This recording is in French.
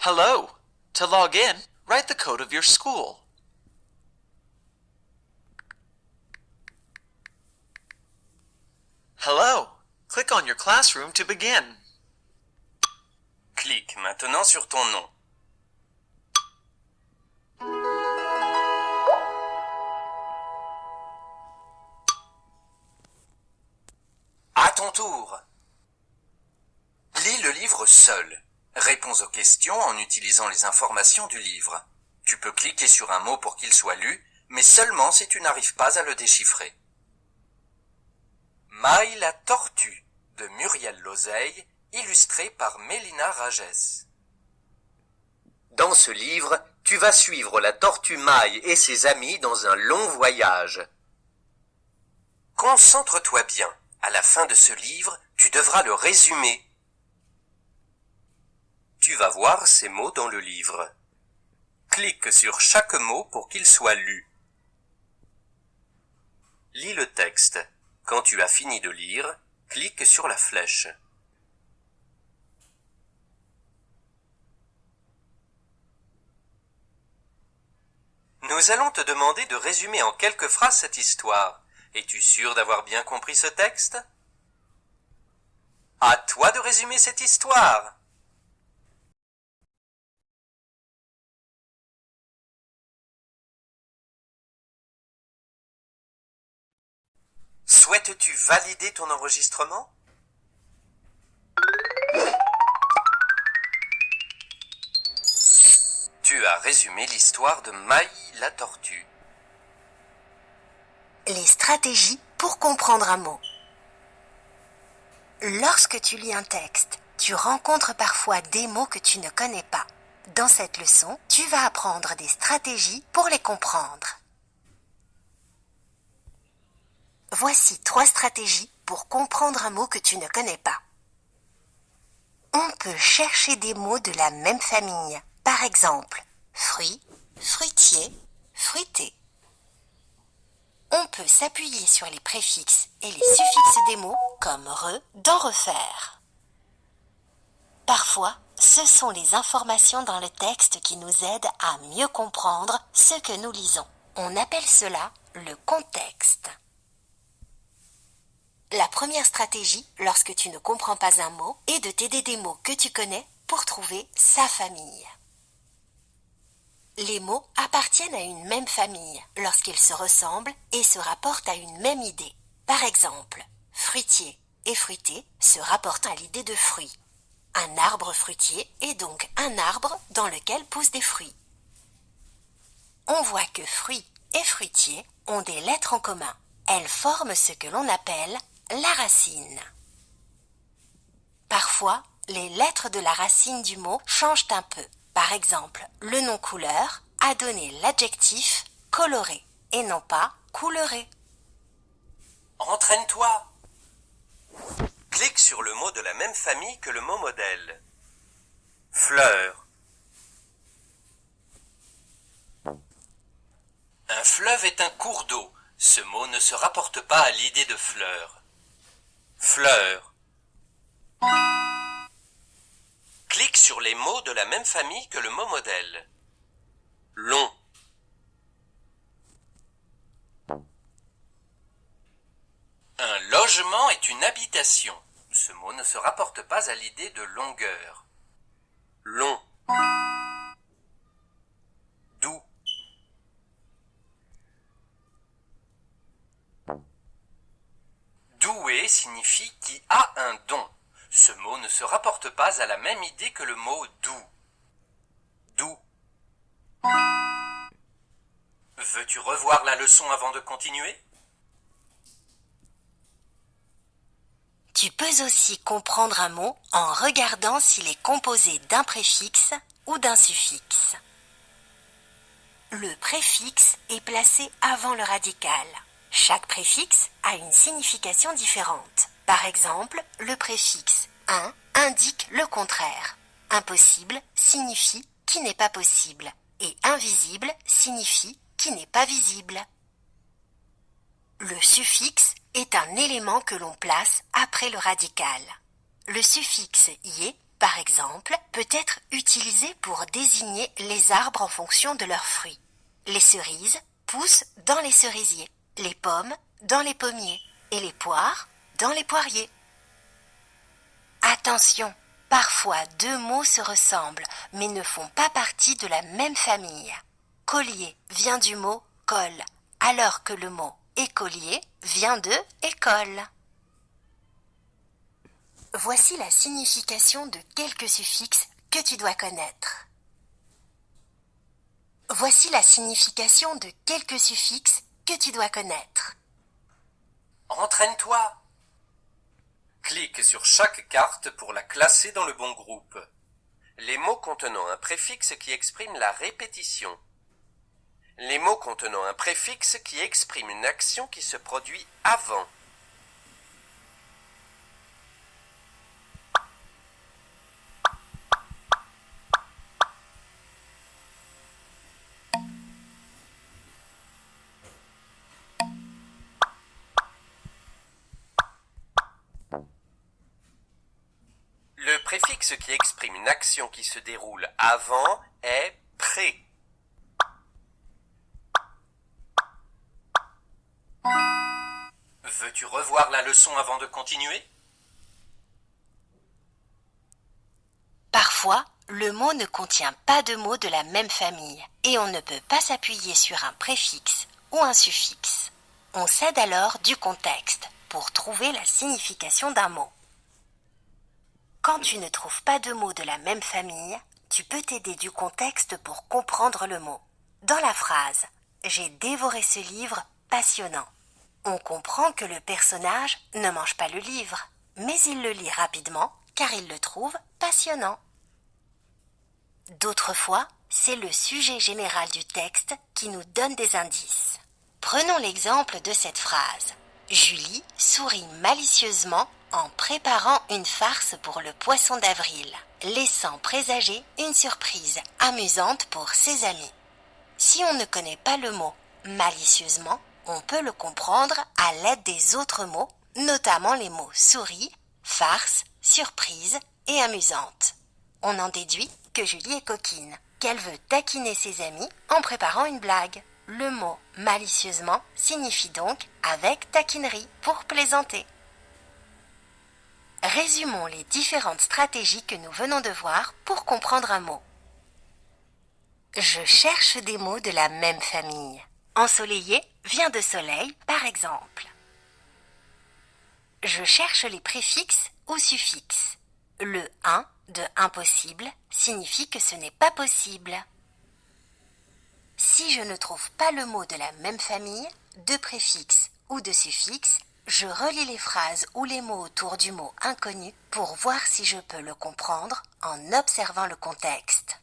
Hello. To log in, write the code of your school. Hello. Click on your classroom to begin. Clique maintenant sur ton nom. À ton tour. Lis le livre seul. Réponds aux questions en utilisant les informations du livre. Tu peux cliquer sur un mot pour qu'il soit lu, mais seulement si tu n'arrives pas à le déchiffrer. Maï la tortue de Muriel Lozeille, illustré par Mélina Rages. Dans ce livre, tu vas suivre la tortue Maï et ses amis dans un long voyage. Concentre-toi bien. À la fin de ce livre, tu devras le résumer. Tu vas voir ces mots dans le livre. Clique sur chaque mot pour qu'il soit lu. Lis le texte. Quand tu as fini de lire, clique sur la flèche. Nous allons te demander de résumer en quelques phrases cette histoire. Es-tu sûr d'avoir bien compris ce texte? À toi de résumer cette histoire. Souhaites-tu valider ton enregistrement? Tu as résumé l'histoire de Maï la tortue. Les stratégies pour comprendre un mot. Lorsque tu lis un texte, tu rencontres parfois des mots que tu ne connais pas. Dans cette leçon, tu vas apprendre des stratégies pour les comprendre. Voici 3 stratégies pour comprendre un mot que tu ne connais pas. On peut chercher des mots de la même famille. Par exemple, fruit, fruitier, fruité. On peut s'appuyer sur les préfixes et les suffixes des mots, comme re, dans refaire. Parfois, ce sont les informations dans le texte qui nous aident à mieux comprendre ce que nous lisons. On appelle cela le contexte. La première stratégie, lorsque tu ne comprends pas un mot, est de t'aider des mots que tu connais pour trouver sa famille. Les mots appartiennent à une même famille lorsqu'ils se ressemblent et se rapportent à une même idée. Par exemple, fruitier et fruité se rapportent à l'idée de fruit. Un arbre fruitier est donc un arbre dans lequel poussent des fruits. On voit que fruit et fruitier ont des lettres en commun. Elles forment ce que l'on appelle la racine. Parfois, les lettres de la racine du mot changent un peu. Par exemple, le nom couleur a donné l'adjectif coloré et non pas couleuré. Entraîne-toi. Clique sur le mot de la même famille que le mot modèle. Fleur. Un fleuve est un cours d'eau. Ce mot ne se rapporte pas à l'idée de fleur. Fleur. Clique sur les mots de la même famille que le mot modèle. Long. Un logement est une habitation. Ce mot ne se rapporte pas à l'idée de longueur. Long. Doux. Doué signifie qui a un don. Ce mot ne se rapporte pas à la même idée que le mot doux. Doux. Veux-tu revoir la leçon avant de continuer? Tu peux aussi comprendre un mot en regardant s'il est composé d'un préfixe ou d'un suffixe. Le préfixe est placé avant le radical. Chaque préfixe a une signification différente. Par exemple, le préfixe « un » indique le contraire. Impossible signifie qui n'est pas possible et invisible signifie qui n'est pas visible. Le suffixe est un élément que l'on place après le radical. Le suffixe « ier » par exemple, peut être utilisé pour désigner les arbres en fonction de leurs fruits. Les cerises poussent dans les cerisiers, les pommes dans les pommiers et les poires dans les poiriers. Attention, parfois deux mots se ressemblent mais ne font pas partie de la même famille. Collier vient du mot colle, alors que le mot écolier vient de école. Voici la signification de quelques suffixes que tu dois connaître. Voici la signification de quelques suffixes que tu dois connaître. Entraîne-toi. Clique sur chaque carte pour la classer dans le bon groupe. Les mots contenant un préfixe qui exprime la répétition. Les mots contenant un préfixe qui exprime une action qui se produit avant. Le préfixe qui exprime une action qui se déroule avant est pré. Veux-tu revoir la leçon avant de continuer? Parfois, le mot ne contient pas de mots de la même famille et on ne peut pas s'appuyer sur un préfixe ou un suffixe. On s'aide alors du contexte pour trouver la signification d'un mot. Quand tu ne trouves pas de mots de la même famille, tu peux t'aider du contexte pour comprendre le mot. Dans la phrase « J'ai dévoré ce livre passionnant », on comprend que le personnage ne mange pas le livre, mais il le lit rapidement car il le trouve passionnant. D'autres fois, c'est le sujet général du texte qui nous donne des indices. Prenons l'exemple de cette phrase. Julie sourit malicieusement en préparant une farce pour le poisson d'avril, laissant présager une surprise amusante pour ses amis. Si on ne connaît pas le mot malicieusement, on peut le comprendre à l'aide des autres mots, notamment les mots souris, farce, surprise et amusante. On en déduit que Julie est coquine, qu'elle veut taquiner ses amis en préparant une blague. Le mot malicieusement signifie donc avec taquinerie pour plaisanter. Résumons les différentes stratégies que nous venons de voir pour comprendre un mot. Je cherche des mots de la même famille. Ensoleillé vient de soleil, par exemple. Je cherche les préfixes ou suffixes. Le « un » de impossible signifie que ce n'est pas possible. Si je ne trouve pas le mot de la même famille, de préfixe ou de suffixe, je relis les phrases ou les mots autour du mot inconnu pour voir si je peux le comprendre en observant le contexte.